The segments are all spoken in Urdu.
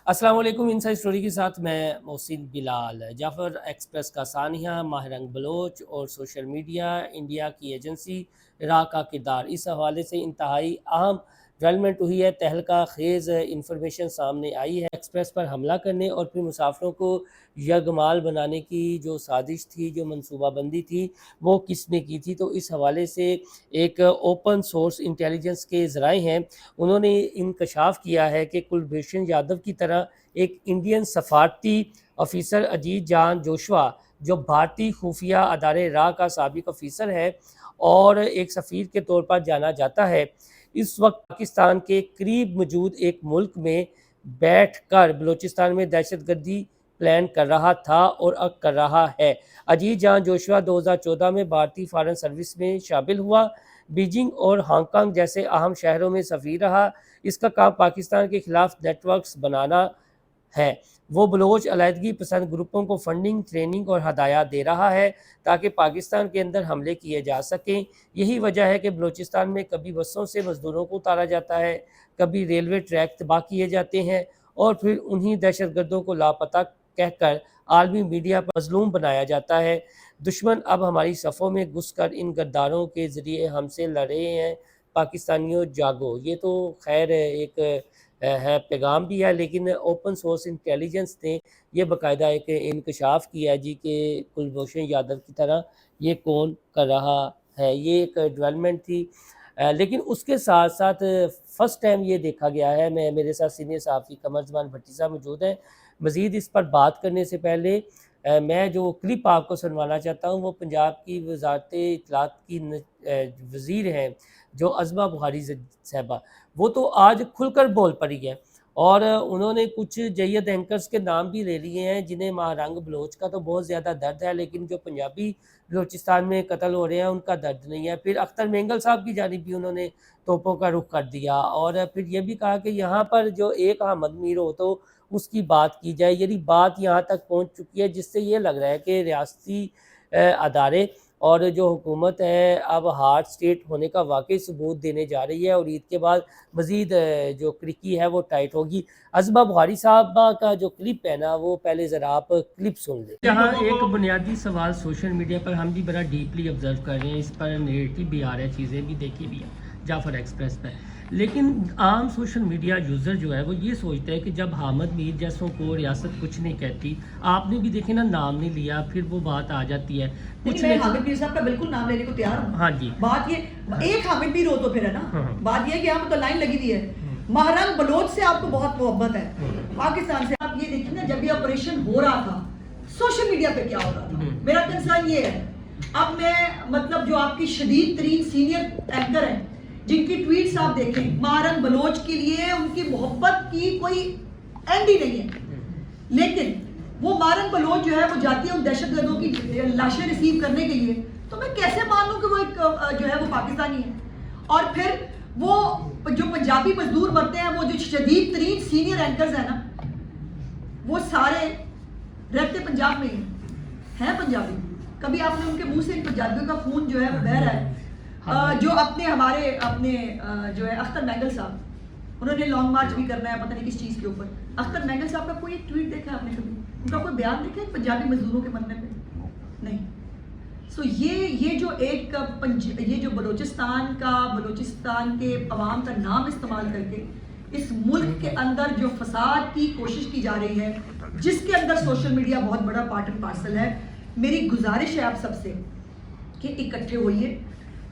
السلام علیکم، انسائیڈ اسٹوری کے ساتھ میں محسن بلال۔ جعفر ایکسپریس کا سانحہ، ماہ رنگ بلوچ اور سوشل میڈیا، انڈیا کی ایجنسی را کا کردار، اس حوالے سے انتہائی اہم ڈیولپمنٹ ہوئی ہے۔ تہلکہ خیز انفارمیشن سامنے آئی ہے۔ ایکسپریس پر حملہ کرنے اور پھر مسافروں کو یرغمال بنانے کی جو سازش تھی، جو منصوبہ بندی تھی، وہ کس نے کی تھی؟ تو اس حوالے سے ایک اوپن سورس انٹیلیجنس کے ذرائع ہیں، انہوں نے انکشاف کیا ہے کہ کلبھوشن یادو کی طرح ایک انڈین سفارتی آفیسر اجیت جان جوشوا، جو بھارتی خفیہ ادارے را کا سابق آفیسر ہے اور ایک سفیر کے طور پر جانا جاتا ہے، اس وقت پاکستان کے قریب موجود ایک ملک میں بیٹھ کر بلوچستان میں دہشت گردی پلان کر رہا تھا اور اب کر رہا ہے۔ اجیت جان جوشوا 2014 میں بھارتی فارن سروس میں شامل ہوا، بیجنگ اور ہانگ کانگ جیسے اہم شہروں میں سفیر رہا۔ اس کا کام پاکستان کے خلاف نیٹ ورکس بنانا ہے۔ وہ بلوچ علیحدگی پسند گروپوں کو فنڈنگ، ٹریننگ اور ہدایات دے رہا ہے تاکہ پاکستان کے اندر حملے کیے جا سکیں۔ یہی وجہ ہے کہ بلوچستان میں کبھی بسوں سے مزدوروں کو اتارا جاتا ہے، کبھی ریلوے ٹریک تباہ کیے جاتے ہیں اور پھر انہی دہشت گردوں کو لاپتہ کہہ کر عالمی میڈیا پر مظلوم بنایا جاتا ہے۔ دشمن اب ہماری صفوں میں گھس کر ان غداروں کے ذریعے ہم سے لڑ رہے ہیں۔ پاکستانیوں جاگو۔ یہ تو خیر ایک ہے پیغام بھی ہے، لیکن اوپن سورس انٹیلیجنس نے یہ باقاعدہ ایک انکشاف کیا جی کہ کلبھوشن یادو کی طرح یہ کون کر رہا ہے۔ یہ ایک ڈیولپمنٹ تھی، لیکن اس کے ساتھ ساتھ فرسٹ ٹائم یہ دیکھا گیا ہے، میرے ساتھ سینئر صحافی قمر زمان بھٹی صاحب موجود ہیں۔ مزید اس پر بات کرنے سے پہلے میں جو کلپ آپ کو سنوانا چاہتا ہوں وہ پنجاب کی وزارت اطلاعات کی وزیر ہیں جو عظمہ بخاری صاحبہ، وہ تو آج کھل کر بول پڑی ہے اور انہوں نے کچھ جید اینکرز کے نام بھی لے لیے ہیں جنہیں ماہ رنگ بلوچ کا تو بہت زیادہ درد ہے، لیکن جو پنجابی بلوچستان میں قتل ہو رہے ہیں ان کا درد نہیں ہے۔ پھر اختر مینگل صاحب کی جانب بھی انہوں نے توپوں کا رخ کر دیا اور پھر یہ بھی کہا کہ یہاں پر جو ایک احمد میر ہو تو اس کی بات کی جائے۔ یعنی بات یہاں تک پہنچ چکی ہے جس سے یہ لگ رہا ہے کہ ریاستی ادارے اور جو حکومت ہے اب ہارڈ سٹیٹ ہونے کا واقعی ثبوت دینے جا رہی ہے اور عید کے بعد مزید جو کرکی ہے وہ ٹائٹ ہوگی۔ عظمہ بخاری صاحبہ کا جو کلپ ہے نا وہ پہلے ذرا آپ کلپ سن لیں۔ یہاں ایک بنیادی سوال سوشل میڈیا پر ہم بھی بڑا ڈیپلی آبزرو کر رہے ہیں، اس پر نیریٹو بھی آ رہا ہے، چیزیں بھی دیکھی بھی ہیں جعفر ایکسپریس پہ، لیکن عام سوشل میڈیا یوزر جو ہے وہ یہ سوچتا ہے کہ جب حامد میر جیسوں کو ریاست کچھ نہیں کہتی، آپ نے بھی دیکھے نا نام نہیں لیا، پھر وہ بات آ جاتی ہے کچھ میں حامد میر صاحب کا بالکل نام لینے کو تیار ہوں۔ ہاں جی، بات یہ ایک حامد میر ہو تو پھر ہے نا، بات یہ ہے کہ یہاں پہ تو لائن لگی ہوئی ہے، ماہ رنگ بلوچ سے آپ کو بہت محبت ہے، پاکستان سے۔ آپ یہ دیکھیں نا جب یہ آپریشن ہو رہا تھا سوشل میڈیا پہ کیا ہو رہا تھا، میرا کنسرن یہ ہے۔ اب میں مطلب جو آپ کی شدید ترین سینئر اینکر ہیں جن کی ٹویٹس آپ دیکھیں، ماہ رنگ بلوچ کے لیے ان کی محبت کی کوئی اینڈ ہی نہیں ہے، لیکن وہ ماہ رنگ بلوچ جو ہے وہ جاتی ہے ان دہشت گردوں کی لاشیں ریسیو کرنے کے لیے، تو میں کیسے مان لوں کہ وہ ایک جو ہے وہ پاکستانی ہے؟ اور پھر وہ جو پنجابی مزدور مرتے ہیں، وہ جو شدید ترین سینئر اینکرز ہیں نا، وہ سارے رہتے پنجاب میں ہی ہیں پنجابی۔ کبھی آپ نے ان کے منہ سے پنجابیوں کا خون جو ہے وہ بہہ رہا ہے۔ جو اپنے جو ہے اختر مینگل صاحب، انہوں نے لانگ مارچ بھی کرنا ہے پتہ نہیں کس چیز کے اوپر۔ اختر مینگل صاحب کا کوئی ایک ٹویٹ دیکھا ہے آپ نے کبھی؟ ان کا کوئی بیان دیکھا ہے پنجابی مزدوروں کے مرنے پہ؟ نہیں۔ سو یہ جو ایک یہ جو بلوچستان کے عوام کا نام استعمال کر کے اس ملک کے اندر جو فساد کی کوشش کی جا رہی ہے، جس کے اندر سوشل میڈیا بہت بڑا پارٹ اینڈ پارسل ہے، میری گزارش ہے آپ سب سے کہ اکٹھے ہوئیے۔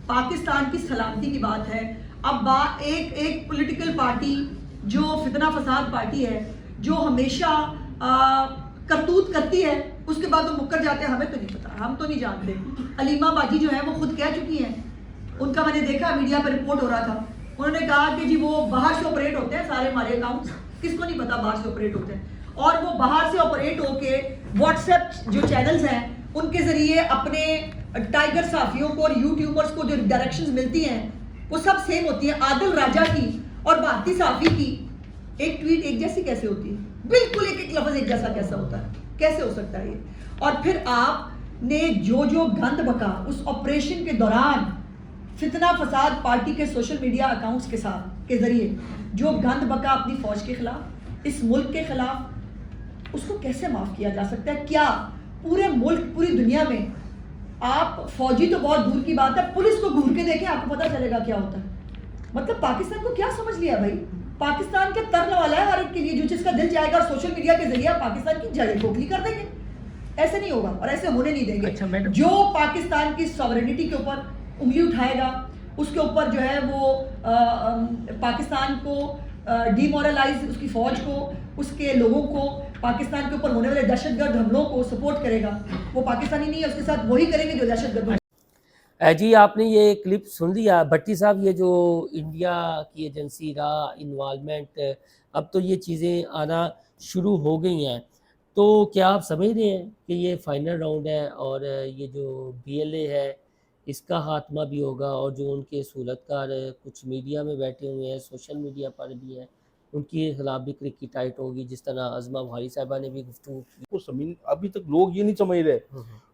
پاکستان کی سلامتی کی بات ہے۔ اب ایک پولیٹیکل پارٹی جو فتنہ فساد پارٹی ہے، جو ہمیشہ کرتوت کرتی ہے، اس کے بعد وہ مکر جاتے ہیں، ہمیں تو نہیں پتا، ہم تو نہیں جانتے۔ علیمہ باجی جو ہے وہ خود کہہ چکی ہیں، ان کا میں نے دیکھا میڈیا پر رپورٹ ہو رہا تھا، انہوں نے کہا کہ جی وہ باہر سے آپریٹ ہوتے ہیں سارے ہمارے اکاؤنٹس، کس کو نہیں پتا باہر سے آپریٹ ہوتے ہیں، اور وہ باہر سے آپریٹ ہو کے واٹس ایپ جو چینلز ہیں ان کے ذریعے اپنے ٹائیگر صحافیوں کو اور یوٹیوبرز کو جو ڈائریکشنز ملتی ہیں وہ سب سیم ہوتی ہیں۔ عادل راجہ کی اور بھارتی صحافی کی ایک ٹویٹ ایک جیسی کیسے ہوتی ہے؟ بالکل ایک لفظ ایک جیسا کیسا ہوتا ہے؟ کیسے ہو سکتا ہے یہ؟ اور پھر آپ نے جو گند بکا اس آپریشن کے دوران فتنہ فساد پارٹی کے سوشل میڈیا اکاؤنٹس کے ذریعے جو گند بکا اپنی فوج کے خلاف، اس ملک کے خلاف، اس کو کیسے معاف کیا جا سکتا ہے؟ کیا پورے ملک، پوری دنیا میں آپ فوجی تو بہت دور کی بات ہے، پولیس کو گھور کے دیکھیں، آپ کو پتہ چلے گا کیا ہوتا ہے. مطلب پاکستان کو کیا سمجھ لیا بھائی؟ پاکستان کے ترنے والا ہے ہر ایک کے لیے، جو چیز کا دل چاہے گا، اور سوشل میڈیا کے ذریعے پاکستان کی جڑیں کھوکھلی کر دیں گے. ایسے نہیں ہوگا اور ایسے ہونے نہیں دیں گے. جو پاکستان کی ساورینٹی کے اوپر انگلی اٹھائے گا، اس کے اوپر جو ہے وہ پاکستان کو ڈی مورلائز، اس کی فوج کو، اس کے لوگوں کو، پاکستان کے اوپر ہونے والے دہشت گرد حملوں کو سپورٹ کرے گا، وہ پاکستانی نہیں ہے، اس کے ساتھ وہی کریں گے جو دہشت گرد. جی آپ نے یہ کلپ سن لیا بھٹی صاحب، یہ جو انڈیا کی ایجنسی را انوالومنٹ، اب تو یہ چیزیں آنا شروع ہو گئی ہیں، تو کیا آپ سمجھ رہے ہیں کہ یہ فائنل راؤنڈ ہے اور یہ جو بی ایل اے ہے اس کا خاتمہ بھی ہوگا، اور جو ان کے سہولت کار کچھ میڈیا میں بیٹھے ہوئے ہیں، سوشل میڈیا پر بھی ہیں، ان کے خلاف بھی کرکی ٹائٹ ہوگی، جس طرح عظمہ بھاری صاحبہ نے بھی گفتگو کی. ابھی تک لوگ یہ نہیں سمجھ رہے،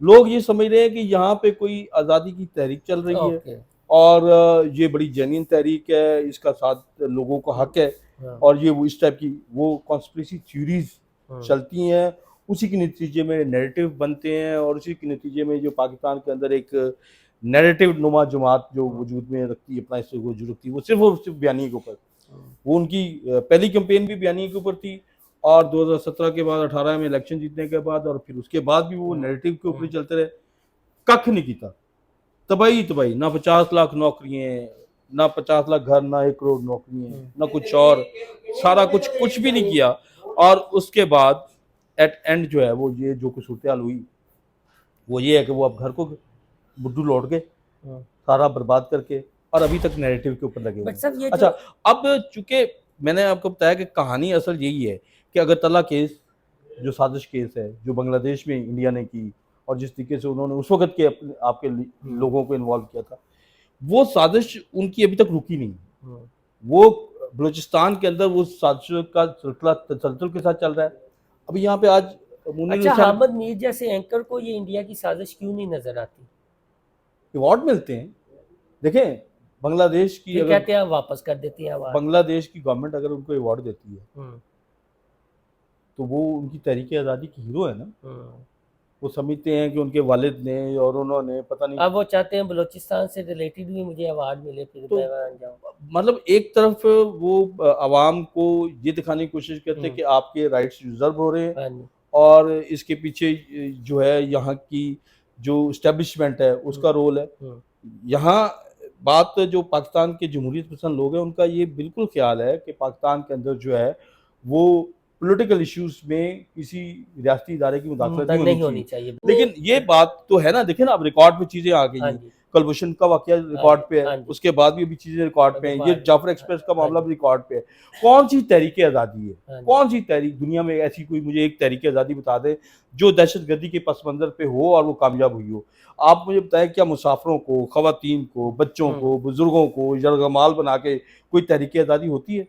لوگ یہ سمجھ رہے ہیں کہ یہاں پہ کوئی آزادی کی تحریک چل رہی ہے اور یہ بڑی جینین تحریک ہے، اس کا ساتھ لوگوں کا حق ہے، اور یہ وہ اس ٹائپ کی وہ کانسپریسی تھیوریز چلتی ہیں، اسی کے نتیجے میں نیریٹو بنتے ہیں، اور اسی کے نتیجے میں جو پاکستان کے اندر ایک نیریٹو نما جماعت جو وجود میں رکھتی ہے، اپنا اس سے وجود رکھتی ہے، وہ صرف اور صرف بیانیے کے اوپر. وہ ان کی پہلی کمپین بھی بیانیے کے اوپر تھی، اور 2017 کے بعد 18 میں الیکشن جیتنے کے بعد، اور پھر اس کے بعد بھی وہ نیریٹو کے اوپر چلتے رہے. ککھ نہیں کیتا، تباہی، نہ 50 لاکھ نوکریاں، نہ 50 لاکھ گھر، نہ 1 کروڑ نوکریاں، نہ کچھ اور، سارا کچھ بھی نہیں کیا. اور اس کے بعد ایٹ اینڈ جو ہے وہ یہ جو کچھ صورتحال ہوئی وہ یہ ہے کہ وہ اب گھر کو بڈھو لوٹ گئے سارا برباد کر کے، اور ابھی تک نیریٹو کے اوپر لگے ہوئے. اچھا، اب چونکہ میں نے آپ کو بتایا کہ کہانی اصل یہی ہے کہ اگرتلہ کیس جو سازش کیس ہے، جو بنگلہ دیش میں انڈیا نے کی، اور جس طریقے سے انہوں نے اس وقت کے آپ کے لوگوں کو انوالو کیا تھا، وہ سازش ان کی ابھی تک رکی نہیں. وہ بلوچستان کے اندر وہ سازش کا سلسلہ تسلسل کے ساتھ چل رہا ہے. ابھی یہاں پہ آج اچھا، حامد میر جیسے اینکر کو یہ انڈیا کی سازش کیوں نہیں نظر آتی؟ ایوارڈ ملتے ہیں. دیکھیں بنگلہ دیش کی کہتے ہیں واپس کر دیتی ہے، بنگلہ دیش کی گورنمنٹ اگر ان کو ایوارڈ دیتی ہے تو وہ ان کی تحریک آزادی کی ہیرو ہے نا. وہ سمجھتے ہیں کہ ان کے والد نے اور انہوں نے پتہ نہیں، اب وہ چاہتے ہیں بلوچستان سے ریلیٹڈ بھی مجھے ایوارڈ ملے، پھر میں جاؤں. مطلب ایک طرف وہ عوام کو یہ دکھانے کی کوشش کرتے ہیں کہ آپ کے رائٹس ریزرو ہو رہے ہیں، اور اس کے پیچھے جو ہے یہاں کی جو اسٹیبلشمنٹ ہے اس کا رول ہے. یہاں بات جو پاکستان کے جمہوریت پسند لوگ ہیں ان کا یہ بالکل خیال ہے کہ پاکستان کے اندر جو ہے وہ پولیٹیکل ایشوز میں کسی ریاستی ادارے کی مداخلت نہیں ہونی چاہیے. لیکن یہ بات تو ہے نا، دیکھیں نا اب ریکارڈ پہ چیزیں آ گئی ہیں. کلبھوشن کا واقعہ ریکارڈ پہ ہے، اس کے بعد بھی ابھی چیزیں ریکارڈ پہ ہیں. یہ جعفر ایکسپریس کا معاملہ بھی ریکارڈ پہ ہے. کون سی تحریک آزادی ہے؟ کون سی تحریک دنیا میں ایسی کوئی مجھے ایک تحریک آزادی بتا دے جو دہشت گردی کے پس منظر پہ ہو اور وہ کامیاب ہوئی ہو؟ آپ مجھے بتائیں کیا مسافروں کو، خواتین کو، بچوں کو، بزرگوں کو یرغمال بنا کے کوئی تحریک آزادی ہوتی ہے؟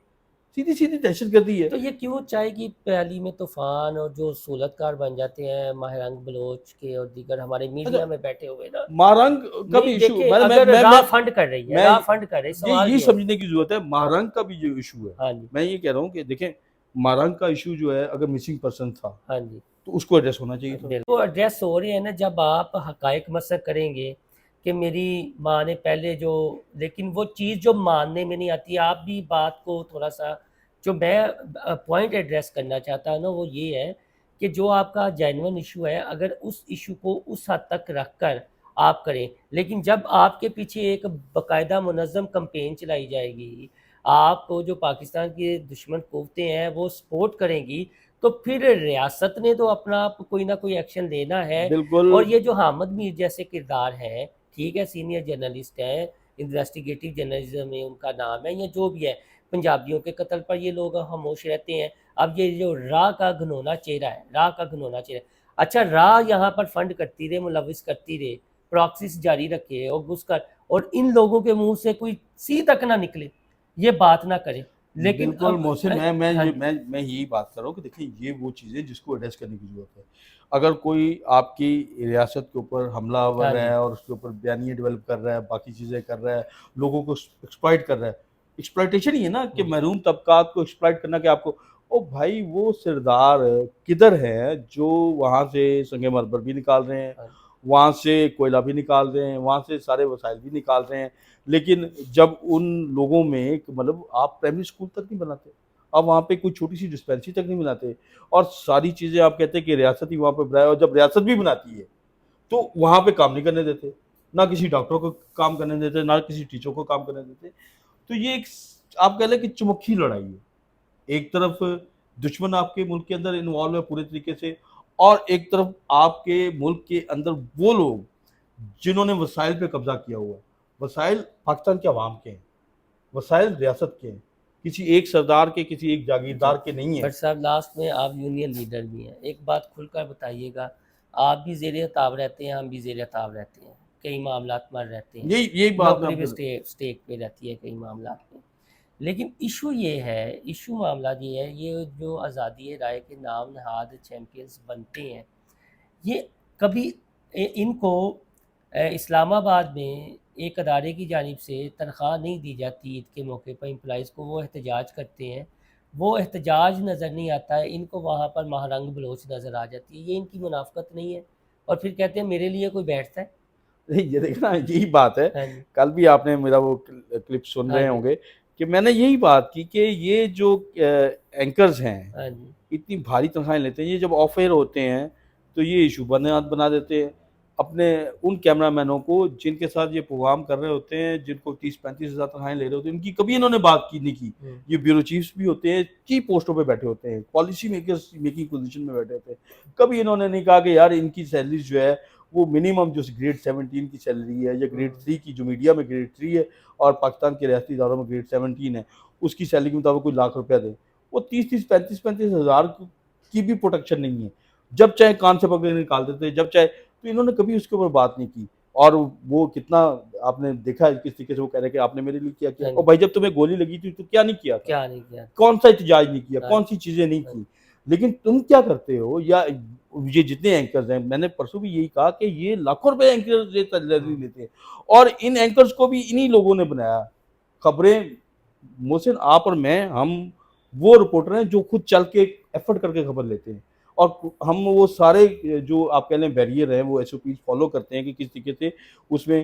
سیدھی سیدھی دہشت گردی ہے. تو یہ کیوں چاہے کہ پہلی میں طوفان اور جو سہولت کار بن جاتے ہیں ماہرنگ بلوچ کے اور دیگر ہمارے میڈیا میں بیٹھے ہوئے نا، ماہرنگ کا بھی ایشو فنڈ کر رہی ہے، فنڈ کر رہی ہے، یہ سمجھنے کی ضرورت ہے. ماہرنگ کا بھی جو ایشو ہے، میں یہ کہہ رہا ہوں کہ دیکھیں ماہرنگ کا ایشو جو ہے اگر مسنگ پرسن تھا تو اس کو ایڈریس ہونا چاہیے تھا. وہ ایڈریس ہو رہے ہیں نا جب آپ حقائق مسق کریں گے کہ میری ماں نے پہلے جو، لیکن وہ چیز جو ماننے میں نہیں آتی. آپ بھی بات کو تھوڑا سا، جو میں پوائنٹ ایڈریس کرنا چاہتا ہوں نا وہ یہ ہے کہ جو آپ کا جینون ایشو ہے اگر اس ایشو کو اس حد تک رکھ کر آپ کریں، لیکن جب آپ کے پیچھے ایک باقاعدہ منظم کمپین چلائی جائے گی، آپ کو جو پاکستان کی دشمن قوتیں ہیں وہ سپورٹ کریں گی، تو پھر ریاست نے تو اپنا کوئی نہ کوئی ایکشن لینا ہے. اور یہ جو حامد میر جیسے کردار ہیں، ٹھیک ہے سینئر جرنلسٹ ہیں، انویسٹیگیٹو جرنلزم میں ان کا نام ہے، یا جو بھی ہے، پنجابیوں کے قتل پر یہ لوگ خاموش رہتے ہیں. اب یہ جو راہ کا گھنونا چہرہ ہے، اچھا راہ یہاں پر فنڈ کرتی رہے، ملوث کرتی رہے، پراکسیز جاری رکھے اور گھس کر، اور ان لوگوں کے منہ سے کوئی سی تک نہ نکلے، یہ بات نہ کریں. لیکن بالکل محسن، میں یہی بات کر رہا ہوں کہ دیکھیں یہ وہ چیزیں جس کو ایڈریس کرنے کی ضرورت ہے. اگر کوئی آپ کی ریاست کے اوپر حملہ آور ہے اور اس کے اوپر بیانیے ڈیولپ کر رہا ہے، باقی چیزیں کر رہا ہے، لوگوں کو ایکسپلائٹ کر رہا ہے، ایکسپلائٹیشن ہی ہے نا کہ محروم طبقات کو ایکسپلائٹ کرنا، کہ آپ کو او بھائی وہ سردار کدھر ہیں جو وہاں سے سنگ مرمر بھی نکال رہے ہیں, وہاں سے کوئلہ بھی نکال رہے ہیں, وہاں سے سارے وسائل بھی نکال رہے ہیں, لیکن جب ان لوگوں میں مطلب آپ پرائمری اسکول تک نہیں بناتے, آپ وہاں پہ کوئی چھوٹی سی ڈسپینسری تک نہیں بناتے, اور ساری چیزیں آپ کہتے ہیں کہ ریاست ہی وہاں پہ بنائے, اور جب ریاست بھی بناتی ہے تو وہاں پہ کام نہیں کرنے دیتے, نہ کسی ڈاکٹر کو کام کرنے دیتے, نہ کسی ٹیچر کو کام کرنے دیتے. تو یہ ایک آپ کہہ لیں کہ چمکھی لڑائی ہے. ایک طرف دشمن آپ کے ملک کے اندر انوالو ہے پورے طریقے سے, اور ایک طرف آپ کے ملک کے اندر وہ لوگ جنہوں نے وسائل پہ قبضہ کیا ہوا ہے. وسائل پاکستان کے عوام کے ہیں, وسائل ریاست کے ہیں, کسی ایک سردار کے, کسی ایک جاگیردار کے نہیں ہیں. بٹ صاحب لاسٹ میں آپ یونین لیڈر بھی ہیں, ایک بات کھل کر بتائیے گا, آپ بھی زیر خطاب رہتے ہیں, ہم بھی زیر خطاب رہتے ہیں, کئی معاملات میں رہتے ہیں, یہی بات نوکری بھی اسٹیک پہ رہتی ہے کئی معاملات میں. لیکن ایشو یہ ہے, ایشو معاملات یہ ہے, یہ جو آزادی رائے کے نام نہاد چیمپئنز بنتے ہیں, یہ کبھی ان کو اسلام آباد میں ایک ادارے کی جانب سے تنخواہ نہیں دی جاتی عید کے موقع پر امپلائیز کو, وہ احتجاج کرتے ہیں, وہ احتجاج نظر نہیں آتا ہے ان کو, وہاں پر ماہ رنگ بلوچ نظر آ جاتی ہے. یہ ان کی منافقت نہیں ہے, اور پھر کہتے ہیں میرے لیے کوئی بیٹھتا ہے. یہ دیکھنا یہی بات ہے, کل بھی آپ نے میرا وہ کلپ سن رہے ہوں گے کہ میں نے یہی بات کی کہ یہ جو اینکرز ہیں اتنی بھاری تنخواہیں لیتے ہیں, یہ جب آف ایئر ہوتے ہیں تو یہ ایشو بنا دیتے ہیں اپنے ان کیمرہ مینوں کو جن کے ساتھ یہ پروگرام کر رہے ہوتے ہیں, جن کو 30-35 ہزار تنخواہیں لے رہے ہوتے ہیں. ان کی کبھی انہوں نے بات نہیں کی. یہ بیورو چیفز بھی ہوتے ہیں, کی پوسٹوں پہ بیٹھے ہوتے ہیں, پالیسی میکنگ پوزیشن میں بیٹھے ہوتے ہیں, کبھی انہوں نے نہیں کہا کہ یار ان کی سیلریز جو ہے وہ منیمم جو گریڈ 17 کی سیلری ہے, یا گریڈ 3 کی جو میڈیا میں گریڈ 3 ہے اور پاکستان کے ریاستی اداروں میں گریڈ 17 ہے, اس کی سیلری کے مطابق کوئی لاکھ روپیہ دے. وہ 35 ہزار کی بھی پروٹیکشن نہیں ہے. جب چاہے کان سے پکڑ کے نکال دیتے, جب چاہے. تو انہوں نے کبھی اس کے اوپر بات نہیں کی. اور وہ کتنا آپ نے دیکھا ہے کس طریقے سے وہ کہہ رہے کہ آپ نے میرے لیے کیا کیا, اور بھائی جب تمہیں گولی لگی تھی تو کیا نہیں کیا تھا, کون سا احتجاج نہیں کیا, کون سی چیزیں نہیں کی. لیکن تم کیا کرتے ہو, یا یہ جتنے اینکرز ہیں, میں نے پرسوں بھی یہی کہا کہ یہ لاکھوں روپے اینکرز لیتے ہیں, اور ان اینکرز کو بھی انہی لوگوں نے بنایا. خبریں محسن آپ اور میں, ہم وہ رپورٹر ہیں جو خود چل کے ایفرٹ کر کے خبر لیتے ہیں, اور ہم وہ سارے جو آپ کہہ لیں بیریئر ہیں وہ ایس او پیز فالو کرتے ہیں کہ کس طریقے سے اس میں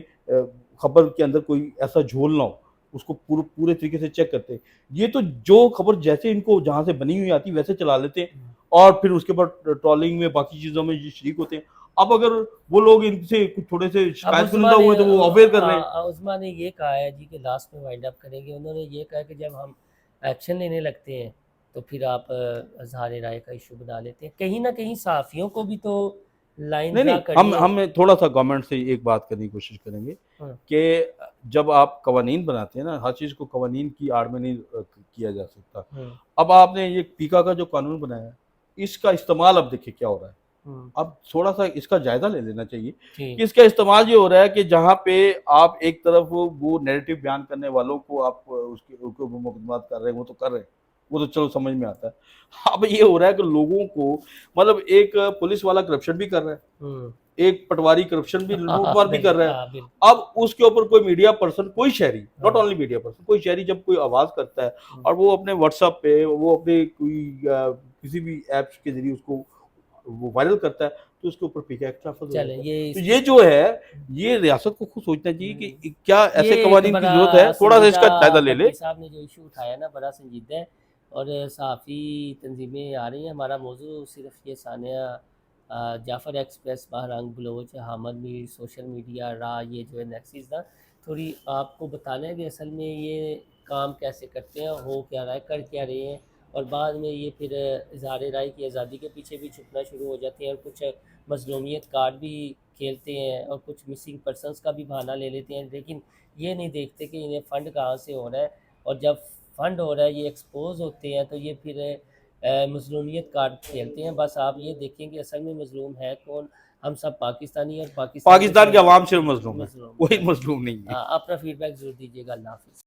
خبر کے اندر کوئی ایسا جھول نہ ہو, اس کو پورے طریقے سے چیک کرتے ہیں. یہ تو جو خبر جیسے ان کو جہاں سے بنی ہوئی آتی ویسے چلا لیتے ہیں, اور پھر اس کے بعد ٹرولنگ میں باقی چیزوں میں شریک ہوتے ہیں. اب اگر وہ لوگ ان سے کچھ تھوڑے سے شکایت کنندہ ہوئے تو وہ اویئر کر رہے ہیں. عثمان نے یہ کہا ہے جی کہ لاسٹ میں وائنڈ اپ کریں گے, انہوں نے یہ کہا کہ جب ہم ایکشن لینے لگتے ہیں تو پھر آپ اظہار رائے کا ایشو بنا لیتے ہیں. کہیں نہ کہیں صحافیوں کو بھی تو لائن ڈرا کرنی ہے. ہم تھوڑا سا گورنمنٹ سے ایک بات کرنے کی کوشش کریں گے کہ جب آپ قوانین بناتے ہیں نا, ہر چیز کو قوانین کی آڑ میں نہیں کیا جا سکتا. اب آپ نے یہ پیکا کا جو قانون بنایا ہے, اس کا استعمال اب دیکھیں کیا ہو رہا ہے. اب تھوڑا سا اس کا جائزہ لے لینا چاہیے کہ اس کا استعمال یہ ہو رہا ہے کہ جہاں پہ آپ ایک طرف وہ نیریٹو بیان کرنے والوں کو آپ اس کے مقدمات کر رہے ہیں, وہ تو کر رہے ہیں, وہ تو چلو سمجھ میں آتا ہے. اب یہ ہو رہا ہے کہ لوگوں کو مطلب ایک پولیس والا کرپشن بھی کر رہا ہے, ایک پٹواری کرپشن بھی لوٹ مار بھی کر رہا ہے. اب اس کے اوپر کوئی میڈیا پرسن, کوئی شہری, ناٹ اونلی میڈیا پرسن, کوئی شہری جب کوئی آواز کرتا ہے اور وہ اپنے واٹس ایپ پہ, وہ اپنے کوئی کسی بھی ایپس کے ذریعے اس کو وہ وائرل کرتا ہے, تو اس کے اوپر پی کے ایکٹ نافذ ہو جاتا ہے. تو یہ جو ہے یہ ریاست کو خود سوچنا چاہیے کہ کیا ایسے قوانین کی ضرورت ہے, تھوڑا سا اس کا جائزہ لے لے. صاحب نے جو ایشو اٹھایا نا بڑا سنجیدہ ہے, اور صحافی تنظیمیں آ رہی ہیں. ہمارا موضوع صرف یہ ثانیہ جعفر ایکسپریس, ماہ رنگ بلوچ, حامد میر, سوشل میڈیا, راہ, یہ جو ہے نیکسیز نا, تھوڑی آپ کو بتانا ہے کہ اصل میں یہ کام کیسے کرتے ہیں, ہو کیا رہا ہے, کر کیا رہے ہیں, اور بعد میں یہ پھر اظہار رائے کی آزادی کے پیچھے بھی چھپنا شروع ہو جاتے ہیں, اور کچھ مظلومیت کارڈ بھی کھیلتے ہیں, اور کچھ مسنگ پرسنس کا بھی بہانہ لے لیتے ہیں. لیکن یہ نہیں دیکھتے کہ انہیں فنڈ کہاں سے ہو رہا ہے, اور جب فنڈ ہو رہا ہے یہ ایکسپوز ہوتے ہیں تو یہ پھر مظلومیت کارڈ کھیلتے ہیں. بس آپ یہ دیکھیں کہ اصل میں مظلوم ہے کون, ہم سب پاکستانی, اور پاکستان کی عوام صرف مظلوم ہے, کوئی مظلوم نہیں ہے. اپنا فیڈ بیک ضرور دیجیے گا. اللہ حافظ.